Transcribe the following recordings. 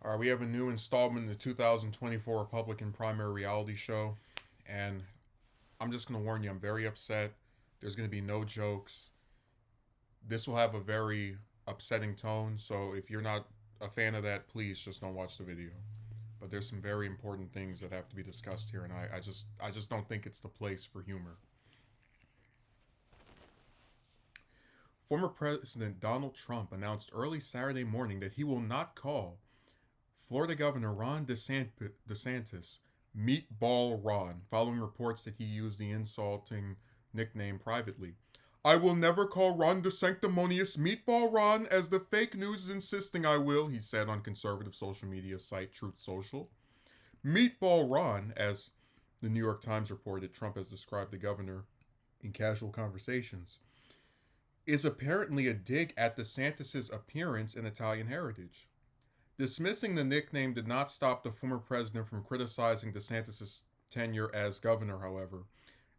All right, we have a new installment in the 2024 Republican primary reality show, and I'm just going to warn you, I'm very upset. There's going to be no jokes. This will have a very upsetting tone, so if you're not a fan of that, please just don't watch the video. But there's some very important things that have to be discussed here, and I just don't think it's the place for humor. Former President Donald Trump announced early Saturday morning that he will not call Florida Governor Ron DeSantis Meatball Ron, following reports that he used the insulting nickname privately. I will never call Ron DeSanctimonious Meatball Ron as the fake news is insisting I will, he said on conservative social media site Truth Social. Meatball Ron, as the New York Times reported, Trump has described the governor in casual conversations, is apparently a dig at DeSantis' appearance and Italian heritage. Dismissing the nickname did not stop the former president from criticizing DeSantis' tenure as governor, however,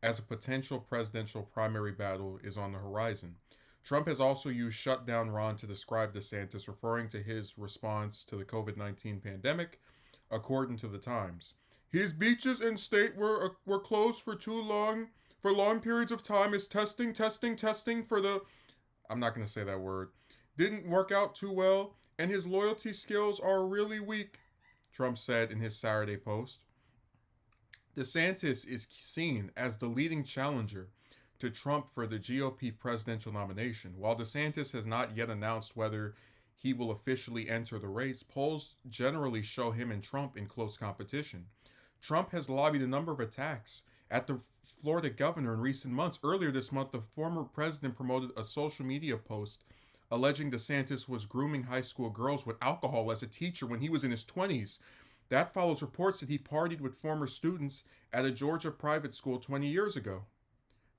as a potential presidential primary battle is on the horizon. Trump has also used shutdown Ron to describe DeSantis, referring to his response to the COVID-19 pandemic, according to the Times. His beaches in state were closed for long periods of time is testing for the I'm not going to say that word. Didn't work out too well, and his loyalty skills are really weak, Trump said in his Saturday post. DeSantis is seen as the leading challenger to Trump for the GOP presidential nomination. While DeSantis has not yet announced whether he will officially enter the race, polls generally show him and Trump in close competition. Trump has lobbied a number of attacks at the Florida governor in recent months. Earlier this month, the former president promoted a social media post alleging DeSantis was grooming high school girls with alcohol as a teacher when he was in his 20s. That follows reports that he partied with former students at a Georgia private school 20 years ago.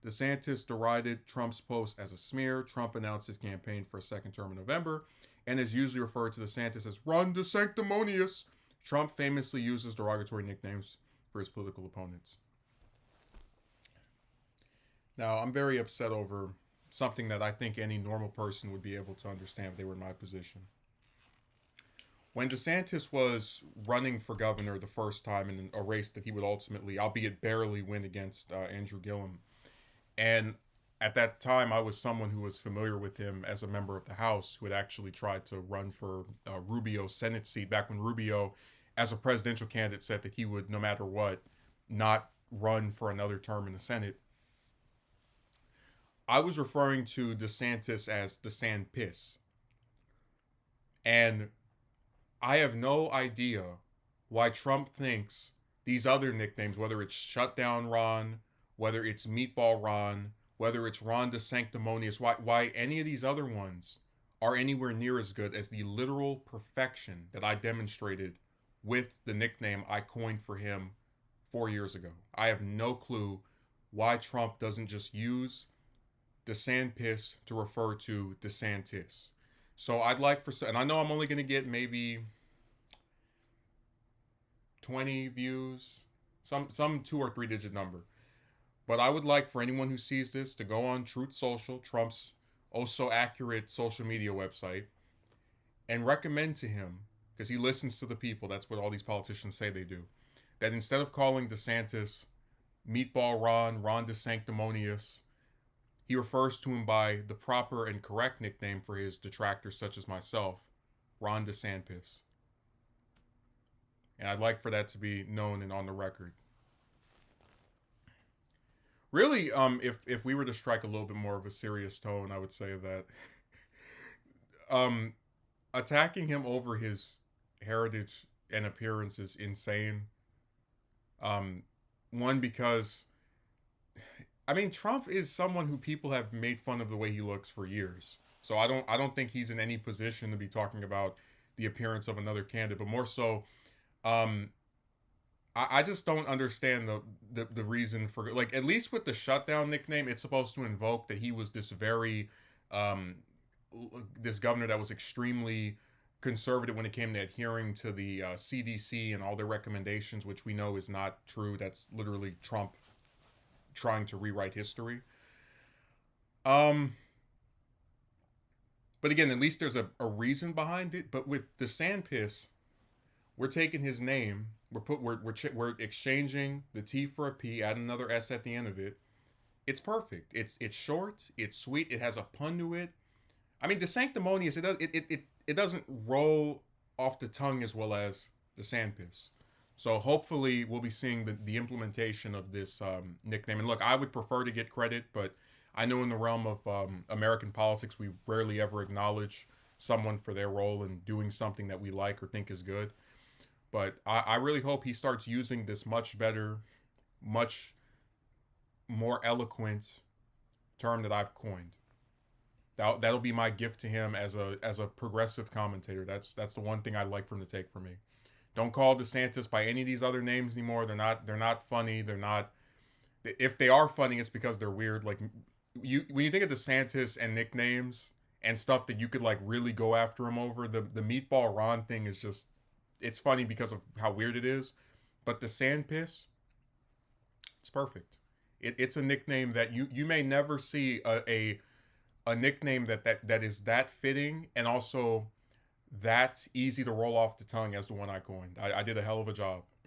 DeSantis derided Trump's post as a smear. Trump announced his campaign for a second term in November and is usually referred to DeSantis as Ron DeSanctimonious. Trump famously uses derogatory nicknames for his political opponents. Now, I'm very upset over something that I think any normal person would be able to understand if they were in my position. When DeSantis was running for governor the first time in a race that he would ultimately, albeit barely, win against Andrew Gillum, and at that time I was someone who was familiar with him as a member of the House who had actually tried to run for Rubio's Senate seat back when Rubio, as a presidential candidate, said that he would, no matter what, not run for another term in the Senate. I was referring to DeSantis as DeSantis. And I have no idea why Trump thinks these other nicknames, whether it's Shutdown Ron, whether it's Meatball Ron, whether it's Ron DeSanctimonious, why any of these other ones are anywhere near as good as the literal perfection that I demonstrated with the nickname I coined for him 4 years ago. I have no clue why Trump doesn't just use DeSantis to refer to DeSantis. So I'd like for, and I know I'm only going to get maybe 20 views, some 2 or 3 digit number. But I would like for anyone who sees this to go on Truth Social, Trump's oh so accurate social media website, and recommend to him, because he listens to the people, that's what all these politicians say they do, that instead of calling DeSantis Meatball Ron, Ron DeSanctimonious, he refers to him by the proper and correct nickname for his detractors, such as myself, Ron DeSantis. And I'd like for that to be known and on the record. Really, if we were to strike a little bit more of a serious tone, I would say that attacking him over his heritage and appearance is insane. One, because I mean, Trump is someone who people have made fun of the way he looks for years. So I don't think he's in any position to be talking about the appearance of another candidate, but more so, I just don't understand the reason for, like, at least with the shutdown nickname, it's supposed to invoke that he was this very this governor that was extremely conservative when it came to adhering to the CDC and all their recommendations, which we know is not true. That's literally Trump trying to rewrite history. But again, at least there's a reason behind it. But with DeSantis, we're taking his name, we're exchanging the T for a P, add another S at the end of it. It's perfect. It's short, it's sweet, it has a pun to it. I mean, the sanctimonious, it doesn't roll off the tongue as well as the sandpiss. So hopefully we'll be seeing the implementation of this nickname. And look, I would prefer to get credit, but I know in the realm of American politics, we rarely ever acknowledge someone for their role in doing something that we like or think is good. But I really hope he starts using this much better, much more eloquent term that I've coined. That'll be my gift to him as a progressive commentator. That's the one thing I'd like for him to take from me. Don't call DeSantis by any of these other names anymore. They're not funny. They're not. If they are funny, it's because they're weird. Like when you think of DeSantis and nicknames and stuff that you could like really go after him over, the Meatball Ron thing is just, it's funny because of how weird it is. But the Sandpiss, it's perfect. It's a nickname that you may never see a nickname that is that fitting and also that easy to roll off the tongue as the one I coined. I did a hell of a job.